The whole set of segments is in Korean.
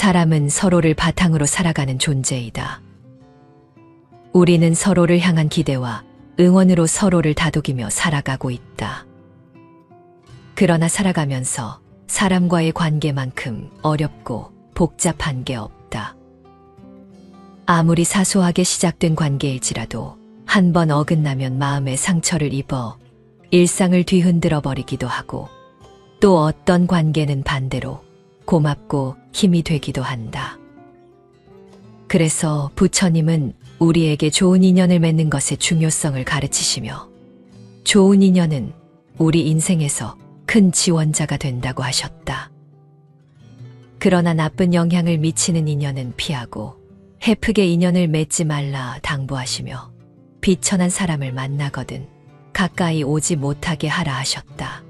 사람은 서로를 바탕으로 살아가는 존재이다. 우리는 서로를 향한 기대와 응원으로 서로를 다독이며 살아가고 있다. 그러나 살아가면서 사람과의 관계만큼 어렵고 복잡한 게 없다. 아무리 사소하게 시작된 관계일지라도 한 번 어긋나면 마음에 상처를 입어 일상을 뒤흔들어 버리기도 하고, 또 어떤 관계는 반대로 고맙고 힘이 되기도 한다. 그래서 부처님은 우리에게 좋은 인연을 맺는 것의 중요성을 가르치시며, 좋은 인연은 우리 인생에서 큰 지원자가 된다고 하셨다. 그러나 나쁜 영향을 미치는 인연은 피하고 헤프게 인연을 맺지 말라 당부하시며, 비천한 사람을 만나거든 가까이 오지 못하게 하라 하셨다.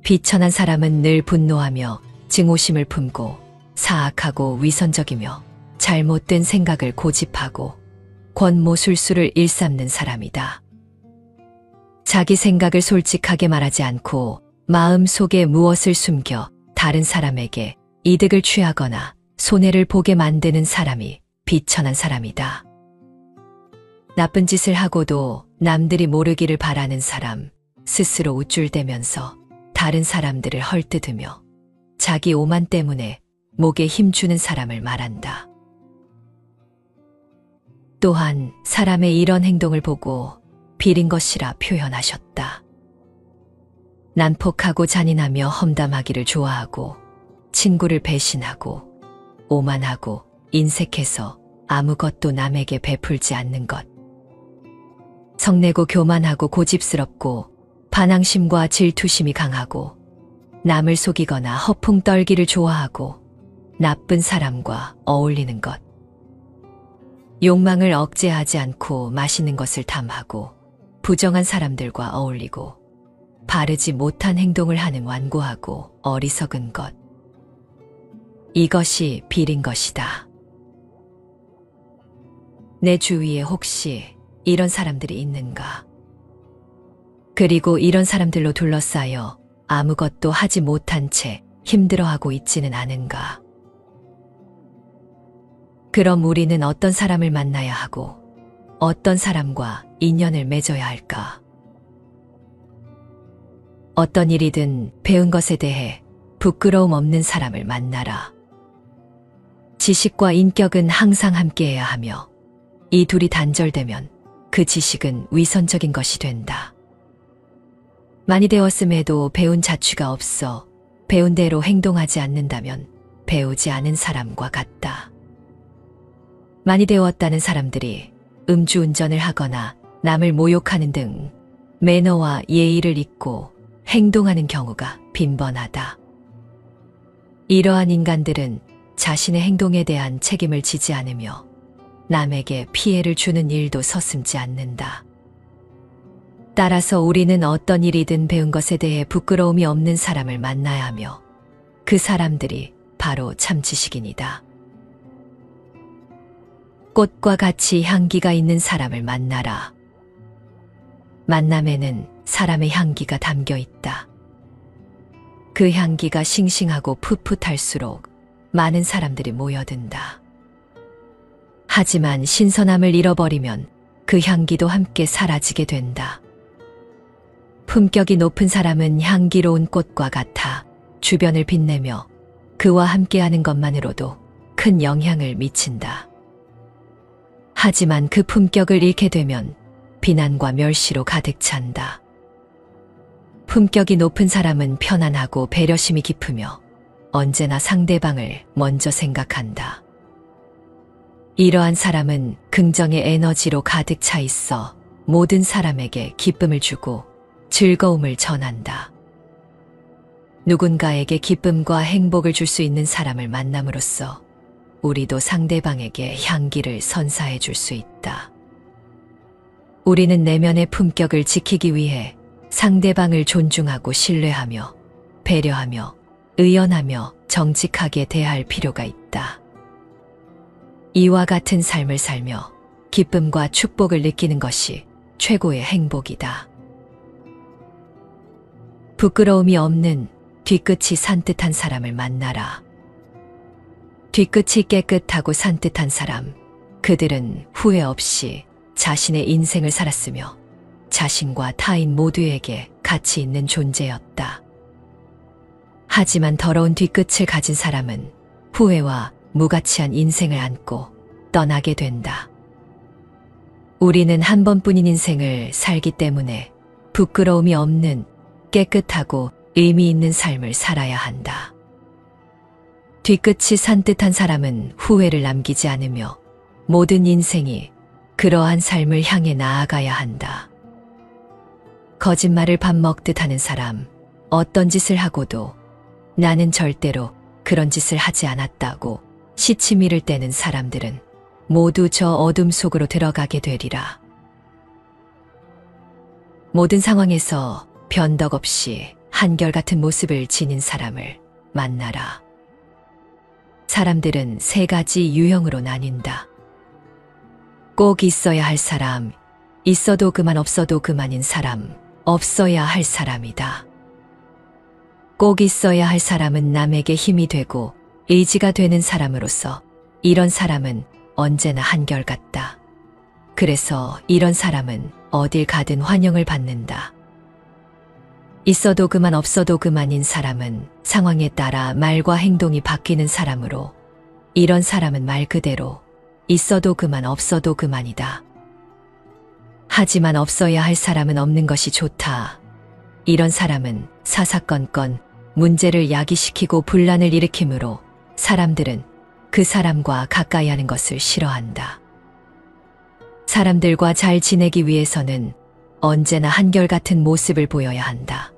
비천한 사람은 늘 분노하며 증오심을 품고 사악하고 위선적이며 잘못된 생각을 고집하고 권모술수를 일삼는 사람이다. 자기 생각을 솔직하게 말하지 않고 마음 속에 무엇을 숨겨 다른 사람에게 이득을 취하거나 손해를 보게 만드는 사람이 비천한 사람이다. 나쁜 짓을 하고도 남들이 모르기를 바라는 사람, 스스로 우쭐대면서 다른 사람들을 헐뜯으며 자기 오만 때문에 목에 힘주는 사람을 말한다. 또한 사람의 이런 행동을 보고 비린 것이라 표현하셨다. 난폭하고 잔인하며 험담하기를 좋아하고 친구를 배신하고 오만하고 인색해서 아무것도 남에게 베풀지 않는 것. 성내고 교만하고 고집스럽고 반항심과 질투심이 강하고 남을 속이거나 허풍 떨기를 좋아하고 나쁜 사람과 어울리는 것. 욕망을 억제하지 않고 맛있는 것을 탐하고 부정한 사람들과 어울리고 바르지 못한 행동을 하는 완고하고 어리석은 것. 이것이 비린 것이다. 내 주위에 혹시 이런 사람들이 있는가? 그리고 이런 사람들로 둘러싸여 아무것도 하지 못한 채 힘들어하고 있지는 않은가? 그럼 우리는 어떤 사람을 만나야 하고 어떤 사람과 인연을 맺어야 할까? 어떤 일이든 배운 것에 대해 부끄러움 없는 사람을 만나라. 지식과 인격은 항상 함께해야 하며 이 둘이 단절되면 그 지식은 위선적인 것이 된다. 많이 되었음에도 배운 자취가 없어 배운 대로 행동하지 않는다면 배우지 않은 사람과 같다. 많이 되었다는 사람들이 음주운전을 하거나 남을 모욕하는 등 매너와 예의를 잊고 행동하는 경우가 빈번하다. 이러한 인간들은 자신의 행동에 대한 책임을 지지 않으며 남에게 피해를 주는 일도 서슴지 않는다. 따라서 우리는 어떤 일이든 배운 것에 대해 부끄러움이 없는 사람을 만나야 하며 그 사람들이 바로 참지식인이다. 꽃과 같이 향기가 있는 사람을 만나라. 만남에는 사람의 향기가 담겨 있다. 그 향기가 싱싱하고 풋풋할수록 많은 사람들이 모여든다. 하지만 신선함을 잃어버리면 그 향기도 함께 사라지게 된다. 품격이 높은 사람은 향기로운 꽃과 같아 주변을 빛내며 그와 함께하는 것만으로도 큰 영향을 미친다. 하지만 그 품격을 잃게 되면 비난과 멸시로 가득 찬다. 품격이 높은 사람은 편안하고 배려심이 깊으며 언제나 상대방을 먼저 생각한다. 이러한 사람은 긍정의 에너지로 가득 차 있어 모든 사람에게 기쁨을 주고 즐거움을 전한다. 누군가에게 기쁨과 행복을 줄 수 있는 사람을 만남으로써 우리도 상대방에게 향기를 선사해 줄 수 있다. 우리는 내면의 품격을 지키기 위해 상대방을 존중하고 신뢰하며 배려하며 의연하며 정직하게 대할 필요가 있다. 이와 같은 삶을 살며 기쁨과 축복을 느끼는 것이 최고의 행복이다. 부끄러움이 없는 뒤끝이 산뜻한 사람을 만나라. 뒤끝이 깨끗하고 산뜻한 사람, 그들은 후회 없이 자신의 인생을 살았으며 자신과 타인 모두에게 가치 있는 존재였다. 하지만 더러운 뒤끝을 가진 사람은 후회와 무가치한 인생을 안고 떠나게 된다. 우리는 한 번뿐인 인생을 살기 때문에 부끄러움이 없는 깨끗하고 의미 있는 삶을 살아야 한다. 뒤끝이 산뜻한 사람은 후회를 남기지 않으며 모든 인생이 그러한 삶을 향해 나아가야 한다. 거짓말을 밥 먹듯 하는 사람, 어떤 짓을 하고도 나는 절대로 그런 짓을 하지 않았다고 시치미를 떼는 사람들은 모두 저 어둠 속으로 들어가게 되리라. 모든 상황에서 변덕 없이 한결같은 모습을 지닌 사람을 만나라. 사람들은 세 가지 유형으로 나뉜다. 꼭 있어야 할 사람, 있어도 그만 없어도 그만인 사람, 없어야 할 사람이다. 꼭 있어야 할 사람은 남에게 힘이 되고 의지가 되는 사람으로서 이런 사람은 언제나 한결같다. 그래서 이런 사람은 어딜 가든 환영을 받는다. 있어도 그만 없어도 그만인 사람은 상황에 따라 말과 행동이 바뀌는 사람으로 이런 사람은 말 그대로 있어도 그만 없어도 그만이다. 하지만 없어야 할 사람은 없는 것이 좋다. 이런 사람은 사사건건 문제를 야기시키고 분란을 일으키므로 사람들은 그 사람과 가까이 하는 것을 싫어한다. 사람들과 잘 지내기 위해서는 언제나 한결같은 모습을 보여야 한다.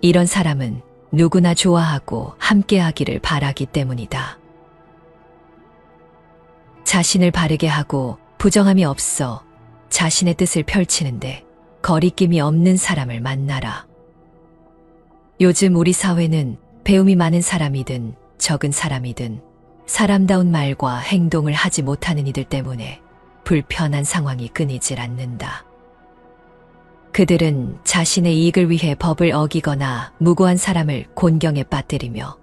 이런 사람은 누구나 좋아하고 함께하기를 바라기 때문이다. 자신을 바르게 하고 부정함이 없어 자신의 뜻을 펼치는데 거리낌이 없는 사람을 만나라. 요즘 우리 사회는 배움이 많은 사람이든 적은 사람이든 사람다운 말과 행동을 하지 못하는 이들 때문에 불편한 상황이 끊이질 않는다. 그들은 자신의 이익을 위해 법을 어기거나 무고한 사람을 곤경에 빠뜨리며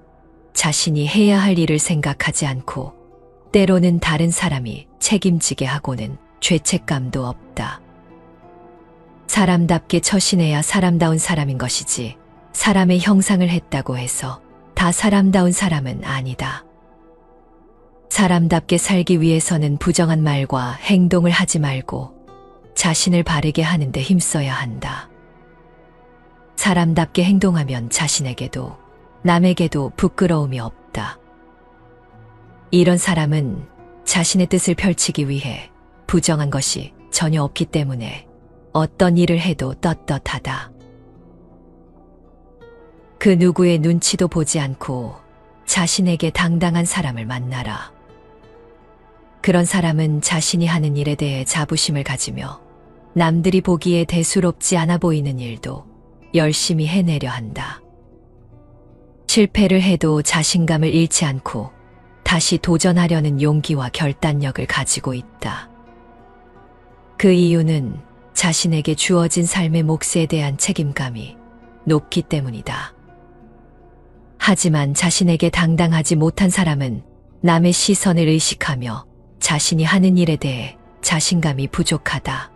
자신이 해야 할 일을 생각하지 않고 때로는 다른 사람이 책임지게 하고는 죄책감도 없다. 사람답게 처신해야 사람다운 사람인 것이지 사람의 형상을 했다고 해서 다 사람다운 사람은 아니다. 사람답게 살기 위해서는 부정한 말과 행동을 하지 말고 자신을 바르게 하는 데 힘써야 한다. 사람답게 행동하면 자신에게도 남에게도 부끄러움이 없다. 이런 사람은 자신의 뜻을 펼치기 위해 부정한 것이 전혀 없기 때문에 어떤 일을 해도 떳떳하다. 그 누구의 눈치도 보지 않고 자신에게 당당한 사람을 만나라. 그런 사람은 자신이 하는 일에 대해 자부심을 가지며 남들이 보기에 대수롭지 않아 보이는 일도 열심히 해내려 한다. 실패를 해도 자신감을 잃지 않고 다시 도전하려는 용기와 결단력을 가지고 있다. 그 이유는 자신에게 주어진 삶의 몫에 대한 책임감이 높기 때문이다. 하지만 자신에게 당당하지 못한 사람은 남의 시선을 의식하며 자신이 하는 일에 대해 자신감이 부족하다.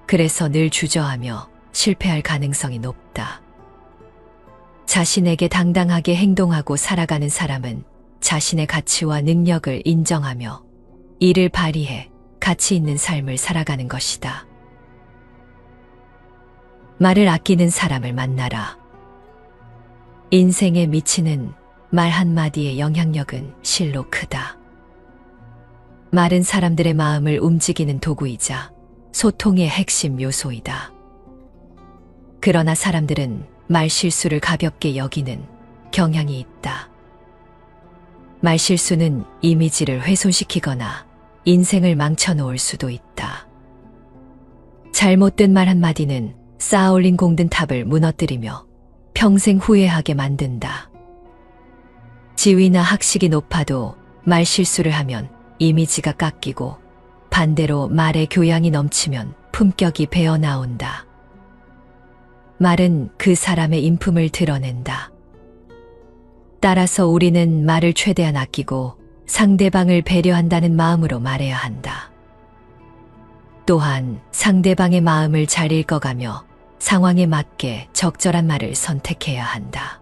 그래서 늘 주저하며 실패할 가능성이 높다. 자신에게 당당하게 행동하고 살아가는 사람은 자신의 가치와 능력을 인정하며 이를 발휘해 가치 있는 삶을 살아가는 것이다. 말을 아끼는 사람을 만나라. 인생에 미치는 말 한마디의 영향력은 실로 크다. 말은 사람들의 마음을 움직이는 도구이자 소통의 핵심 요소이다. 그러나 사람들은 말실수를 가볍게 여기는 경향이 있다. 말실수는 이미지를 훼손시키거나 인생을 망쳐놓을 수도 있다. 잘못된 말 한마디는 쌓아올린 공든 탑을 무너뜨리며 평생 후회하게 만든다. 지위나 학식이 높아도 말실수를 하면 이미지가 깎이고 반대로 말의 교양이 넘치면 품격이 배어나온다. 말은 그 사람의 인품을 드러낸다. 따라서 우리는 말을 최대한 아끼고 상대방을 배려한다는 마음으로 말해야 한다. 또한 상대방의 마음을 잘 읽어가며 상황에 맞게 적절한 말을 선택해야 한다.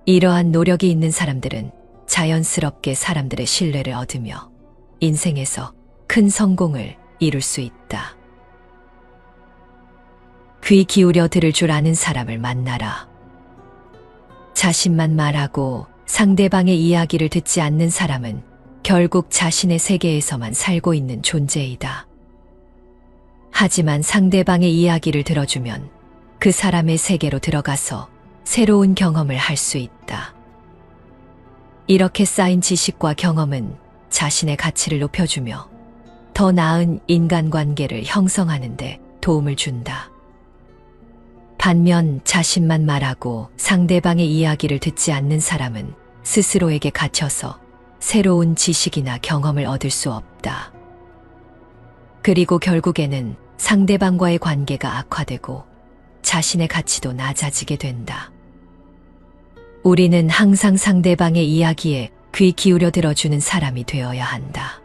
이러한 노력이 있는 사람들은 자연스럽게 사람들의 신뢰를 얻으며 인생에서 큰 성공을 이룰 수 있다. 귀 기울여 들을 줄 아는 사람을 만나라. 자신만 말하고 상대방의 이야기를 듣지 않는 사람은 결국 자신의 세계에서만 살고 있는 존재이다. 하지만 상대방의 이야기를 들어주면 그 사람의 세계로 들어가서 새로운 경험을 할 수 있다. 이렇게 쌓인 지식과 경험은 자신의 가치를 높여주며 더 나은 인간관계를 형성하는 데 도움을 준다. 반면 자신만 말하고 상대방의 이야기를 듣지 않는 사람은 스스로에게 갇혀서 새로운 지식이나 경험을 얻을 수 없다. 그리고 결국에는 상대방과의 관계가 악화되고 자신의 가치도 낮아지게 된다. 우리는 항상 상대방의 이야기에 귀 기울여 들어주는 사람이 되어야 한다.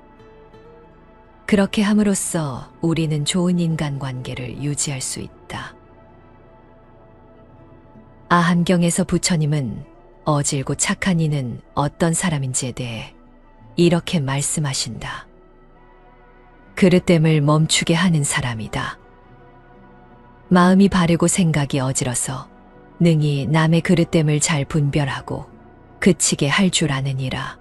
그렇게 함으로써 우리는 좋은 인간관계를 유지할 수 있다. 아함경에서 부처님은 어질고 착한 이는 어떤 사람인지에 대해 이렇게 말씀하신다. 그릇됨을 멈추게 하는 사람이다. 마음이 바르고 생각이 어지러서 능히 남의 그릇됨을 잘 분별하고 그치게 할 줄 아느니라.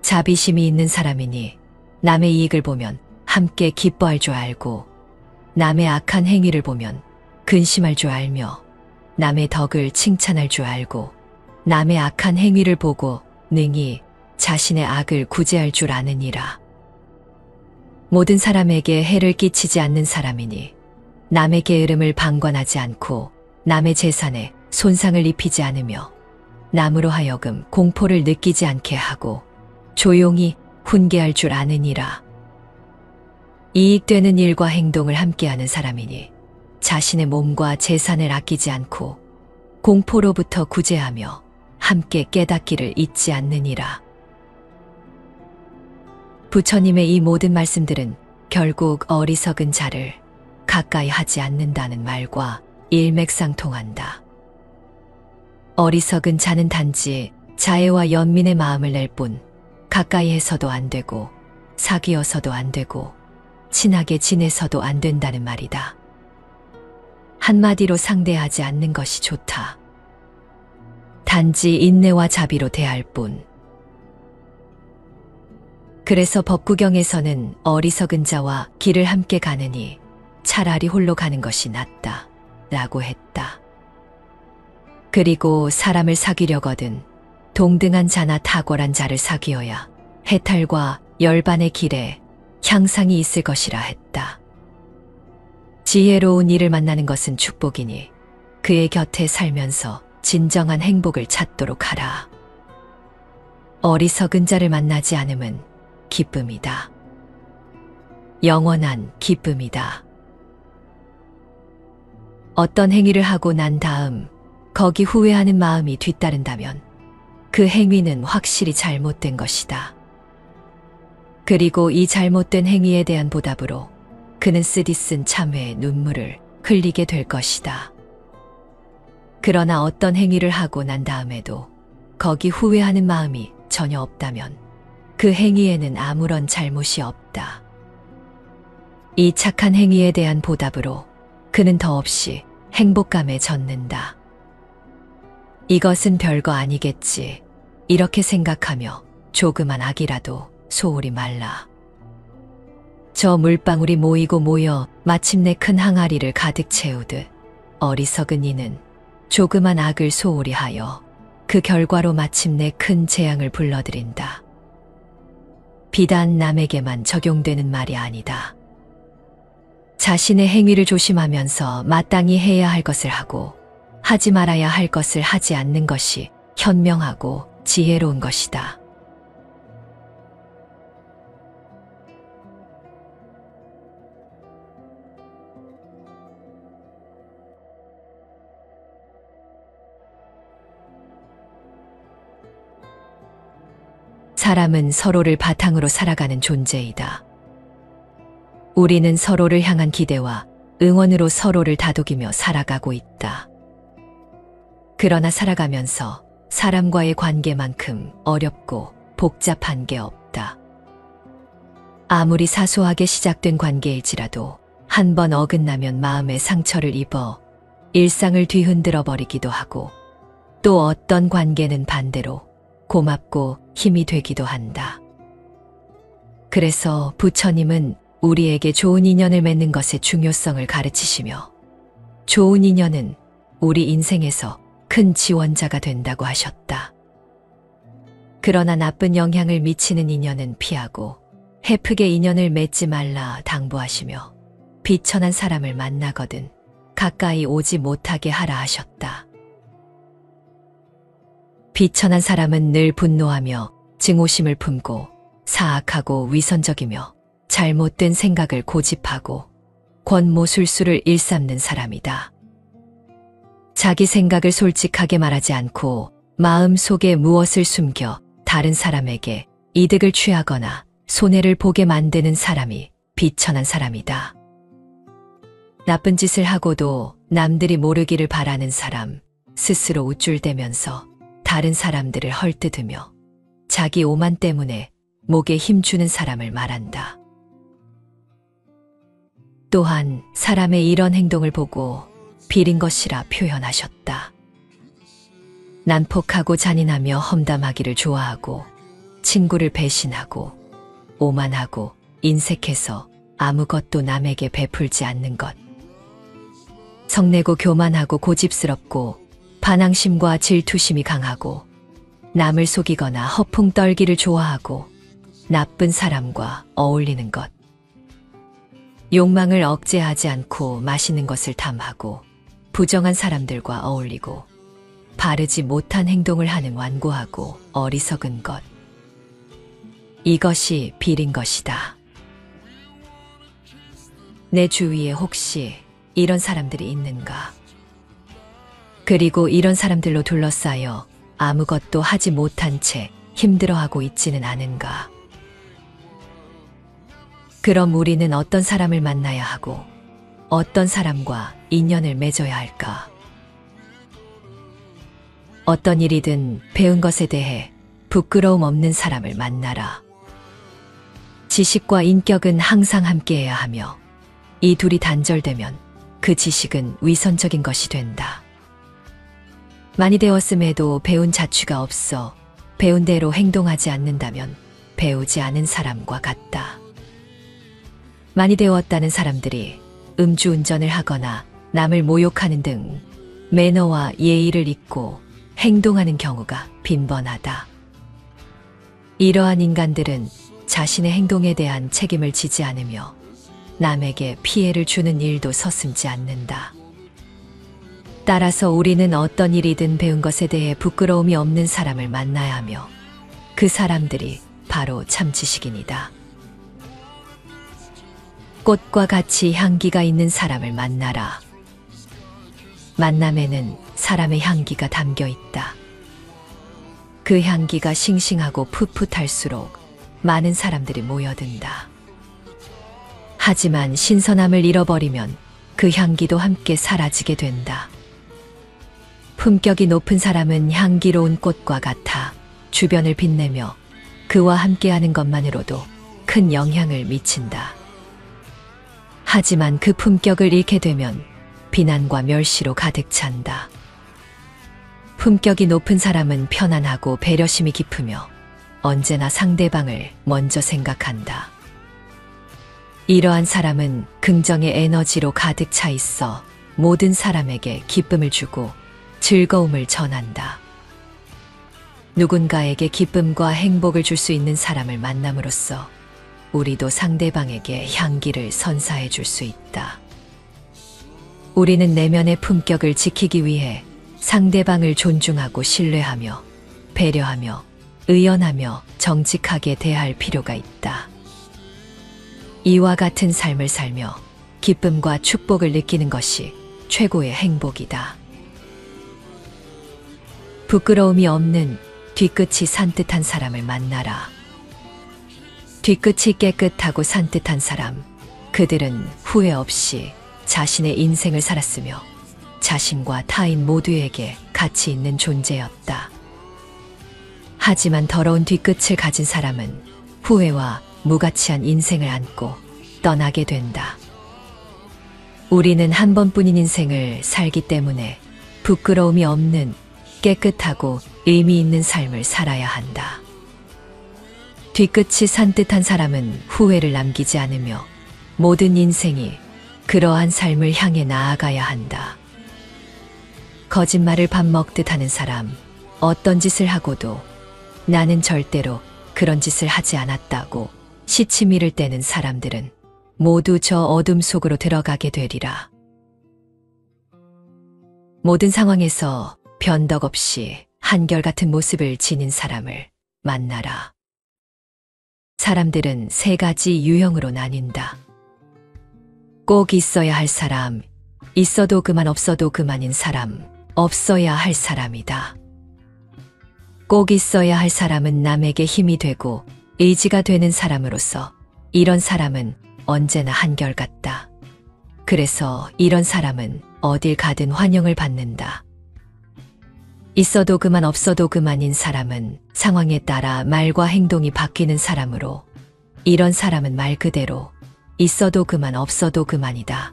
자비심이 있는 사람이니 남의 이익을 보면 함께 기뻐할 줄 알고 남의 악한 행위를 보면 근심할 줄 알며 남의 덕을 칭찬할 줄 알고 남의 악한 행위를 보고 능히 자신의 악을 구제할 줄 아느니라. 모든 사람에게 해를 끼치지 않는 사람이니 남의 게으름을 방관하지 않고 남의 재산에 손상을 입히지 않으며 남으로 하여금 공포를 느끼지 않게 하고 조용히 훈계할 줄 아느니라. 이익되는 일과 행동을 함께하는 사람이니 자신의 몸과 재산을 아끼지 않고 공포로부터 구제하며 함께 깨닫기를 잊지 않느니라. 부처님의 이 모든 말씀들은 결국 어리석은 자를 가까이 하지 않는다는 말과 일맥상통한다. 어리석은 자는 단지 자애와 연민의 마음을 낼 뿐 가까이 해서도 안 되고 사귀어서도 안 되고 친하게 지내서도 안 된다는 말이다. 한마디로 상대하지 않는 것이 좋다. 단지 인내와 자비로 대할 뿐. 그래서 법구경에서는 어리석은 자와 길을 함께 가느니 차라리 홀로 가는 것이 낫다 라고 했다. 그리고 사람을 사귀려거든 동등한 자나 탁월한 자를 사귀어야 해탈과 열반의 길에 향상이 있을 것이라 했다. 지혜로운 이를 만나는 것은 축복이니 그의 곁에 살면서 진정한 행복을 찾도록 하라. 어리석은 자를 만나지 않음은 기쁨이다. 영원한 기쁨이다. 어떤 행위를 하고 난 다음 거기 후회하는 마음이 뒤따른다면 그 행위는 확실히 잘못된 것이다. 그리고 이 잘못된 행위에 대한 보답으로 그는 쓰디쓴 참회의 눈물을 흘리게 될 것이다. 그러나 어떤 행위를 하고 난 다음에도 거기 후회하는 마음이 전혀 없다면 그 행위에는 아무런 잘못이 없다. 이 착한 행위에 대한 보답으로 그는 더없이 행복감에 젖는다. 이것은 별거 아니겠지. 이렇게 생각하며 조그만 악이라도 소홀히 말라. 저 물방울이 모이고 모여 마침내 큰 항아리를 가득 채우듯 어리석은 이는 조그만 악을 소홀히 하여 그 결과로 마침내 큰 재앙을 불러들인다. 비단 남에게만 적용되는 말이 아니다. 자신의 행위를 조심하면서 마땅히 해야 할 것을 하고 하지 말아야 할 것을 하지 않는 것이 현명하고 지혜로운 것이다. 사람은 서로를 바탕으로 살아가는 존재이다. 우리는 서로를 향한 기대와 응원으로 서로를 다독이며 살아가고 있다. 그러나 살아가면서 사람과의 관계만큼 어렵고 복잡한 게 없다. 아무리 사소하게 시작된 관계일지라도 한 번 어긋나면 마음에 상처를 입어 일상을 뒤흔들어 버리기도 하고, 또 어떤 관계는 반대로 고맙고 힘이 되기도 한다. 그래서 부처님은 우리에게 좋은 인연을 맺는 것의 중요성을 가르치시며, 좋은 인연은 우리 인생에서 큰 지원자가 된다고 하셨다. 그러나 나쁜 영향을 미치는 인연은 피하고 헤프게 인연을 맺지 말라 당부하시며, 비천한 사람을 만나거든 가까이 오지 못하게 하라 하셨다. 비천한 사람은 늘 분노하며 증오심을 품고 사악하고 위선적이며 잘못된 생각을 고집하고 권모술수를 일삼는 사람이다. 자기 생각을 솔직하게 말하지 않고 마음 속에 무엇을 숨겨 다른 사람에게 이득을 취하거나 손해를 보게 만드는 사람이 비천한 사람이다. 나쁜 짓을 하고도 남들이 모르기를 바라는 사람, 스스로 우쭐대면서 다른 사람들을 헐뜯으며 자기 오만 때문에 목에 힘주는 사람을 말한다. 또한 사람의 이런 행동을 보고 비린 것이라 표현하셨다. 난폭하고 잔인하며 험담하기를 좋아하고 친구를 배신하고 오만하고 인색해서 아무것도 남에게 베풀지 않는 것. 성내고 교만하고 고집스럽고 반항심과 질투심이 강하고 남을 속이거나 허풍 떨기를 좋아하고 나쁜 사람과 어울리는 것. 욕망을 억제하지 않고 맛있는 것을 탐하고 부정한 사람들과 어울리고 바르지 못한 행동을 하는 완고하고 어리석은 것. 이것이 비린 것이다. 내 주위에 혹시 이런 사람들이 있는가? 그리고 이런 사람들로 둘러싸여 아무것도 하지 못한 채 힘들어하고 있지는 않은가? 그럼 우리는 어떤 사람을 만나야 하고 어떤 사람과 인연을 맺어야 할까? 어떤 일이든 배운 것에 대해 부끄러움 없는 사람을 만나라. 지식과 인격은 항상 함께해야 하며, 이 둘이 단절되면 그 지식은 위선적인 것이 된다. 많이 되었음에도 배운 자취가 없어 배운 대로 행동하지 않는다면 배우지 않은 사람과 같다. 많이 되었다는 사람들이 음주운전을 하거나 남을 모욕하는 등 매너와 예의를 잊고 행동하는 경우가 빈번하다. 이러한 인간들은 자신의 행동에 대한 책임을 지지 않으며 남에게 피해를 주는 일도 서슴지 않는다. 따라서 우리는 어떤 일이든 배운 것에 대해 부끄러움이 없는 사람을 만나야 하며, 그 사람들이 바로 참 지식인이다. 꽃과 같이 향기가 있는 사람을 만나라. 만남에는 사람의 향기가 담겨 있다. 그 향기가 싱싱하고 풋풋할수록 많은 사람들이 모여든다. 하지만 신선함을 잃어버리면 그 향기도 함께 사라지게 된다. 품격이 높은 사람은 향기로운 꽃과 같아 주변을 빛내며 그와 함께하는 것만으로도 큰 영향을 미친다. 하지만 그 품격을 잃게 되면 비난과 멸시로 가득 찬다. 품격이 높은 사람은 편안하고 배려심이 깊으며 언제나 상대방을 먼저 생각한다. 이러한 사람은 긍정의 에너지로 가득 차 있어 모든 사람에게 기쁨을 주고 즐거움을 전한다. 누군가에게 기쁨과 행복을 줄 수 있는 사람을 만남으로써 우리도 상대방에게 향기를 선사해 줄 수 있다. 우리는 내면의 품격을 지키기 위해 상대방을 존중하고 신뢰하며 배려하며 의연하며 정직하게 대할 필요가 있다. 이와 같은 삶을 살며 기쁨과 축복을 느끼는 것이 최고의 행복이다. 부끄러움이 없는 뒤끝이 산뜻한 사람을 만나라. 뒤끝이 깨끗하고 산뜻한 사람, 그들은 후회 없이 자신의 인생을 살았으며 자신과 타인 모두에게 가치 있는 존재였다. 하지만 더러운 뒤끝을 가진 사람은 후회와 무가치한 인생을 안고 떠나게 된다. 우리는 한 번뿐인 인생을 살기 때문에 부끄러움이 없는 깨끗하고 의미 있는 삶을 살아야 한다. 뒤끝이 산뜻한 사람은 후회를 남기지 않으며 모든 인생이 그러한 삶을 향해 나아가야 한다. 거짓말을 밥 먹듯 하는 사람, 어떤 짓을 하고도 나는 절대로 그런 짓을 하지 않았다고 시치미를 떼는 사람들은 모두 저 어둠 속으로 들어가게 되리라. 모든 상황에서 변덕 없이 한결같은 모습을 지닌 사람을 만나라. 사람들은 세 가지 유형으로 나뉜다. 꼭 있어야 할 사람, 있어도 그만 없어도 그만인 사람, 없어야 할 사람이다. 꼭 있어야 할 사람은 남에게 힘이 되고 의지가 되는 사람으로서 이런 사람은 언제나 한결같다. 그래서 이런 사람은 어딜 가든 환영을 받는다. 있어도 그만 없어도 그만인 사람은 상황에 따라 말과 행동이 바뀌는 사람으로 이런 사람은 말 그대로 있어도 그만 없어도 그만이다.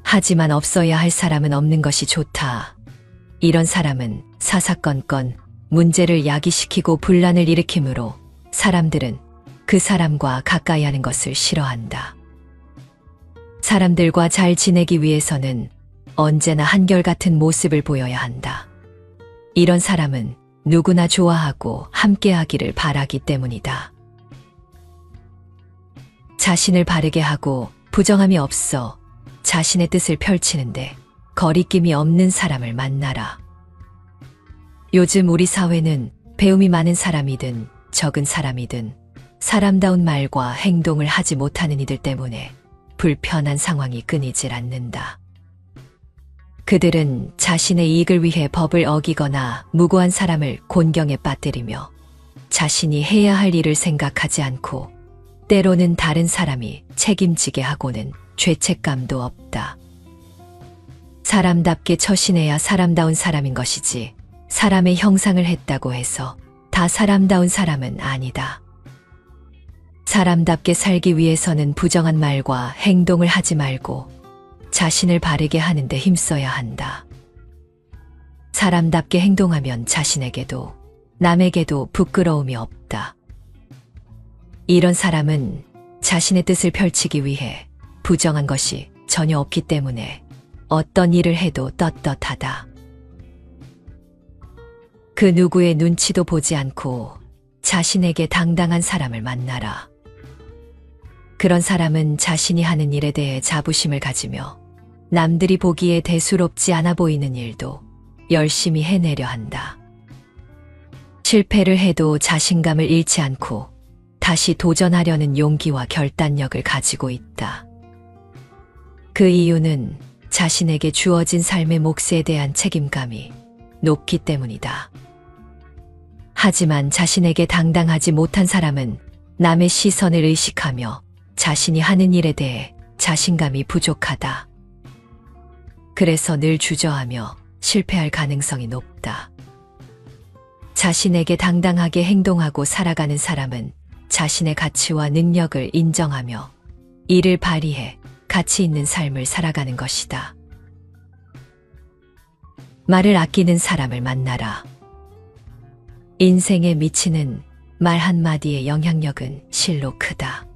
하지만 없어야 할 사람은 없는 것이 좋다. 이런 사람은 사사건건 문제를 야기시키고 분란을 일으키므로 사람들은 그 사람과 가까이 하는 것을 싫어한다. 사람들과 잘 지내기 위해서는 언제나 한결같은 모습을 보여야 한다. 이런 사람은 누구나 좋아하고 함께하기를 바라기 때문이다. 자신을 바르게 하고 부정함이 없어 자신의 뜻을 펼치는데 거리낌이 없는 사람을 만나라. 요즘 우리 사회는 배움이 많은 사람이든 적은 사람이든 사람다운 말과 행동을 하지 못하는 이들 때문에 불편한 상황이 끊이질 않는다. 그들은 자신의 이익을 위해 법을 어기거나 무고한 사람을 곤경에 빠뜨리며 자신이 해야 할 일을 생각하지 않고 때로는 다른 사람이 책임지게 하고는 죄책감도 없다. 사람답게 처신해야 사람다운 사람인 것이지 사람의 형상을 했다고 해서 다 사람다운 사람은 아니다. 사람답게 살기 위해서는 부정한 말과 행동을 하지 말고 자신을 바르게 하는 데 힘써야 한다. 사람답게 행동하면 자신에게도 남에게도 부끄러움이 없다. 이런 사람은 자신의 뜻을 펼치기 위해 부정한 것이 전혀 없기 때문에 어떤 일을 해도 떳떳하다. 그 누구의 눈치도 보지 않고 자신에게 당당한 사람을 만나라. 그런 사람은 자신이 하는 일에 대해 자부심을 가지며 남들이 보기에 대수롭지 않아 보이는 일도 열심히 해내려 한다. 실패를 해도 자신감을 잃지 않고 다시 도전하려는 용기와 결단력을 가지고 있다. 그 이유는 자신에게 주어진 삶의 몫에 대한 책임감이 높기 때문이다. 하지만 자신에게 당당하지 못한 사람은 남의 시선을 의식하며 자신이 하는 일에 대해 자신감이 부족하다. 그래서 늘 주저하며 실패할 가능성이 높다. 자신에게 당당하게 행동하고 살아가는 사람은 자신의 가치와 능력을 인정하며 이를 발휘해 가치 있는 삶을 살아가는 것이다. 말을 아끼는 사람을 만나라. 인생에 미치는 말 한마디의 영향력은 실로 크다.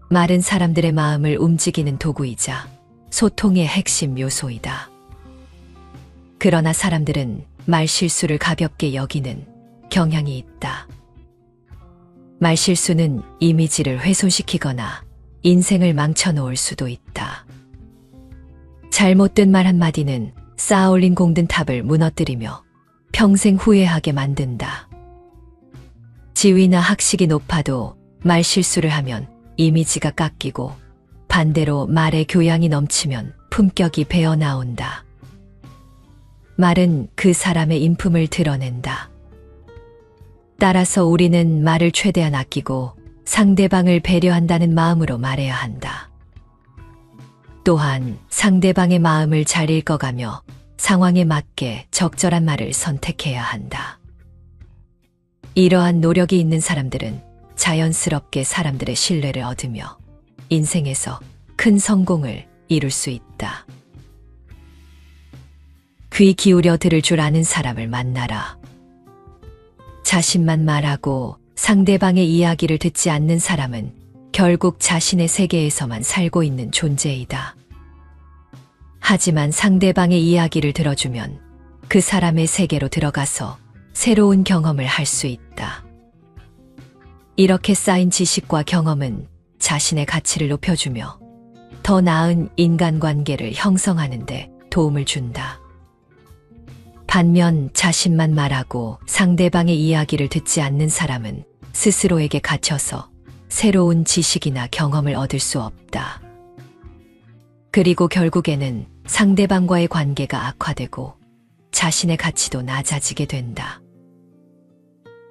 말은 사람들의 마음을 움직이는 도구이자 소통의 핵심 요소이다. 그러나 사람들은 말실수를 가볍게 여기는 경향이 있다. 말실수는 이미지를 훼손시키거나 인생을 망쳐놓을 수도 있다. 잘못된 말 한마디는 쌓아올린 공든 탑을 무너뜨리며 평생 후회하게 만든다. 지위나 학식이 높아도 말실수를 하면 이미지가 깎이고 반대로 말의 교양이 넘치면 품격이 배어나온다. 말은 그 사람의 인품을 드러낸다. 따라서 우리는 말을 최대한 아끼고 상대방을 배려한다는 마음으로 말해야 한다. 또한 상대방의 마음을 잘 읽어가며 상황에 맞게 적절한 말을 선택해야 한다. 이러한 노력이 있는 사람들은 자연스럽게 사람들의 신뢰를 얻으며 인생에서 큰 성공을 이룰 수 있다. 귀 기울여 들을 줄 아는 사람을 만나라. 자신만 말하고 상대방의 이야기를 듣지 않는 사람은 결국 자신의 세계에서만 살고 있는 존재이다. 하지만 상대방의 이야기를 들어주면 그 사람의 세계로 들어가서 새로운 경험을 할 수 있다. 이렇게 쌓인 지식과 경험은 자신의 가치를 높여주며 더 나은 인간관계를 형성하는 데 도움을 준다. 반면 자신만 말하고 상대방의 이야기를 듣지 않는 사람은 스스로에게 갇혀서 새로운 지식이나 경험을 얻을 수 없다. 그리고 결국에는 상대방과의 관계가 악화되고 자신의 가치도 낮아지게 된다.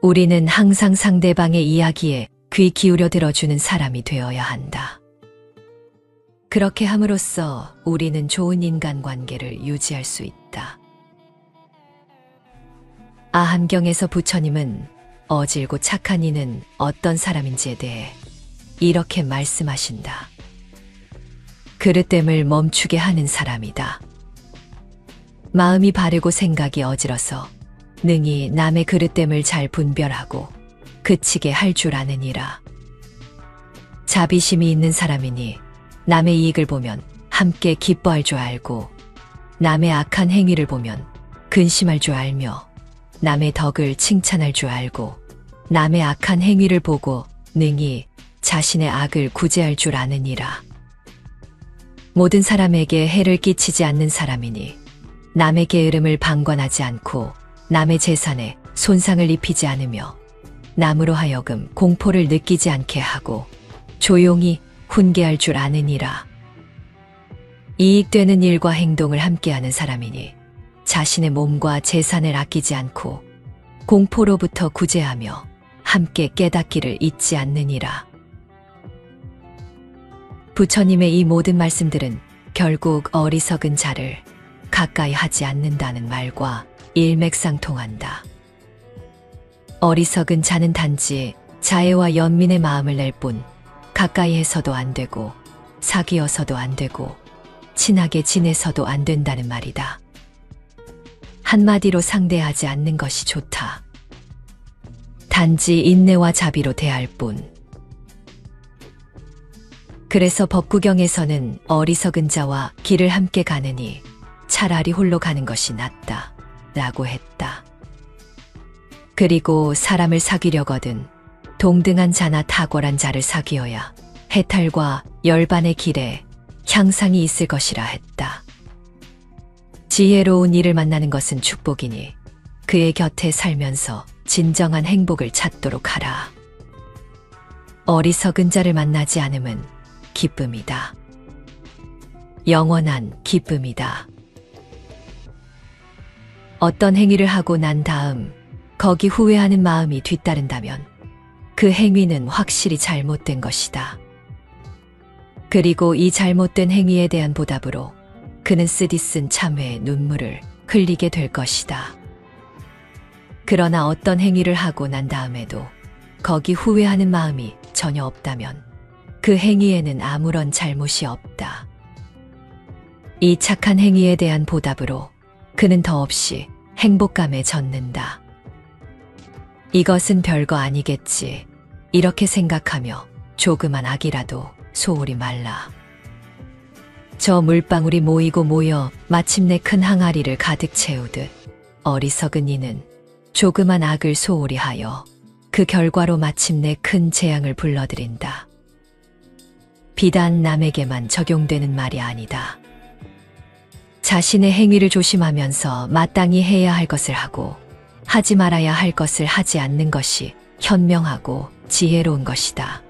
우리는 항상 상대방의 이야기에 귀 기울여 들어주는 사람이 되어야 한다. 그렇게 함으로써 우리는 좋은 인간관계를 유지할 수 있다. 아함경에서 부처님은 어질고 착한 이는 어떤 사람인지에 대해 이렇게 말씀하신다. 그릇됨을 멈추게 하는 사람이다. 마음이 바르고 생각이 어지러서 능히 남의 그릇됨을 잘 분별하고 그치게 할 줄 아느니라. 자비심이 있는 사람이니 남의 이익을 보면 함께 기뻐할 줄 알고 남의 악한 행위를 보면 근심할 줄 알며 남의 덕을 칭찬할 줄 알고 남의 악한 행위를 보고 능히 자신의 악을 구제할 줄 아느니라. 모든 사람에게 해를 끼치지 않는 사람이니 남의 게으름을 방관하지 않고 남의 재산에 손상을 입히지 않으며 남으로 하여금 공포를 느끼지 않게 하고 조용히 훈계할 줄 아느니라. 이익되는 일과 행동을 함께하는 사람이니 자신의 몸과 재산을 아끼지 않고 공포로부터 구제하며 함께 깨닫기를 잊지 않느니라. 부처님의 이 모든 말씀들은 결국 어리석은 자를 가까이 하지 않는다는 말과 일맥상통한다. 어리석은 자는 단지 자애와 연민의 마음을 낼 뿐 가까이 해서도 안 되고 사귀어서도 안 되고 친하게 지내서도 안 된다는 말이다. 한마디로 상대하지 않는 것이 좋다. 단지 인내와 자비로 대할 뿐. 그래서 법구경에서는 어리석은 자와 길을 함께 가느니 차라리 홀로 가는 것이 낫다 라고 했다. 그리고 사람을 사귀려거든 동등한 자나 탁월한 자를 사귀어야 해탈과 열반의 길에 향상이 있을 것이라 했다. 지혜로운 이를 만나는 것은 축복이니 그의 곁에 살면서 진정한 행복을 찾도록 하라. 어리석은 자를 만나지 않음은 기쁨이다. 영원한 기쁨이다. 어떤 행위를 하고 난 다음 거기 후회하는 마음이 뒤따른다면 그 행위는 확실히 잘못된 것이다. 그리고 이 잘못된 행위에 대한 보답으로 그는 쓰디쓴 참회의 눈물을 흘리게 될 것이다. 그러나 어떤 행위를 하고 난 다음에도 거기 후회하는 마음이 전혀 없다면 그 행위에는 아무런 잘못이 없다. 이 착한 행위에 대한 보답으로 그는 더없이 행복감에 젖는다. 이것은 별거 아니겠지. 이렇게 생각하며 조그만 악이라도 소홀히 말라. 저 물방울이 모이고 모여 마침내 큰 항아리를 가득 채우듯 어리석은 이는 조그만 악을 소홀히 하여 그 결과로 마침내 큰 재앙을 불러들인다. 비단 남에게만 적용되는 말이 아니다. 자신의 행위를 조심하면서 마땅히 해야 할 것을 하고 하지 말아야 할 것을 하지 않는 것이 현명하고 지혜로운 것이다.